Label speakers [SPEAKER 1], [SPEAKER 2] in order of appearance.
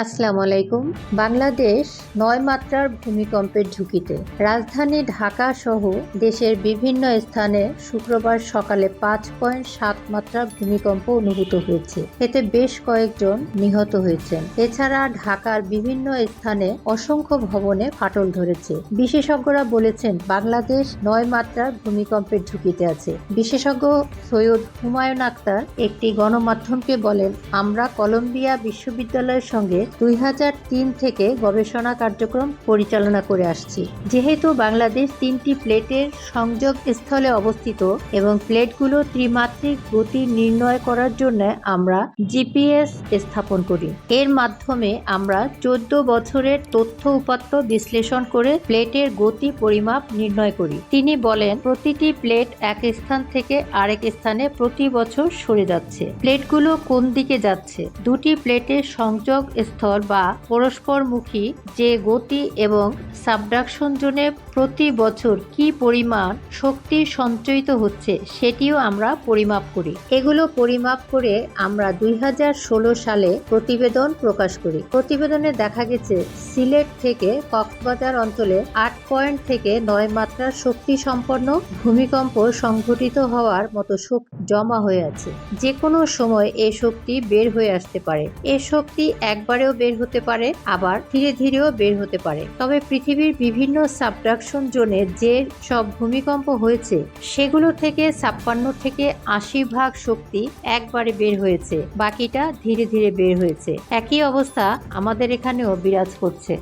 [SPEAKER 1] আসসালামু আলাইকুম। বাংলাদেশ ৯ মাত্রার ভূমিকম্পের ঝুঁকিতে। রাজধানী ঢাকা সহ দেশের বিভিন্ন স্থানে শুক্রবার সকালে ৫.৭ মাত্রার ভূমিকম্প অনুভূত হয়েছে। এতে বেশ কয়েকজন নিহত হয়েছেন। এছাড়া ঢাকার বিভিন্ন স্থানে অসংখ্য ভবনে ফাটল ধরেছে। বিশেষজ্ঞরা বলেছেন বাংলাদেশ ৯ মাত্রার ভূমিকম্পের ঝুঁকিতে আছে। বিশেষজ্ঞ সৈয়দ হুমায়ুন আক্তার একটি গণমাধ্যমকে বলেন, আমরা কলম্বিয়া বিশ্ববিদ্যালয়ের সঙ্গে ২০০৩ থেকে গবেষণা কার্যক্রম পরিচালনা করে আসছি। যেহেতু বাংলাদেশ ৩টি প্লেটের সংযোগ স্থলে অবস্থিত এবং প্লেটগুলো ত্রিমাত্রিক গতি নির্ণয় করার জন্য আমরা জিপিএস স্থাপন করি। এর মাধ্যমে আমরা ১৪ বছরের তথ্য উপাত্ত বিশ্লেষণ করে প্লেটের গতি পরিমাপ নির্ণয় করি। তিনি বলেন, প্রতিটি প্লেট এক স্থান থেকে আরেক স্থানে প্রতি বছর সরে যাচ্ছে। প্লেটগুলো কোন দিকে যাচ্ছে, দুটি প্লেটের সংযোগ স্থল বা পরস্পরমুখী যে গতি এবং সাবডাকশন জোনে প্রতি বছর কি পরিমাণ শক্তি সঞ্চয়িত হচ্ছে সেটিও আমরা পরিমাপ করি। এগুলো পরিমাপ করে আমরা ২০১৬ সালে প্রতিবেদন প্রকাশ করি। প্রতিবেদনে দেখা গেছে সিলেট থেকে কক্সবাজার অঞ্চলে ৮ পয়েন্ট থেকে ৯ মাত্রার শক্তি সম্পন্ন ভূমিকম্প সংঘটিত হওয়ার মতো শক্তি জমা হয়ে আছে। যে কোনো সময় এ শক্তি বের হয়ে আসতে পারে। এ শক্তি একবারেও বের হতে পারে, আবার ধীরে ধীরেও বের হতে পারে। তবে পৃথিবীর বিভিন্ন সাবডাকশন জোনে যে সব ভূমিকম্প হয়েছে সেগুলো থেকে ৫৬ থেকে ৮০% শক্তি একবারে বের হয়েছে, বাকিটা ধীরে ধীরে বের হয়েছে। একই অবস্থা আমাদের এখানেও বিরাজ করছে।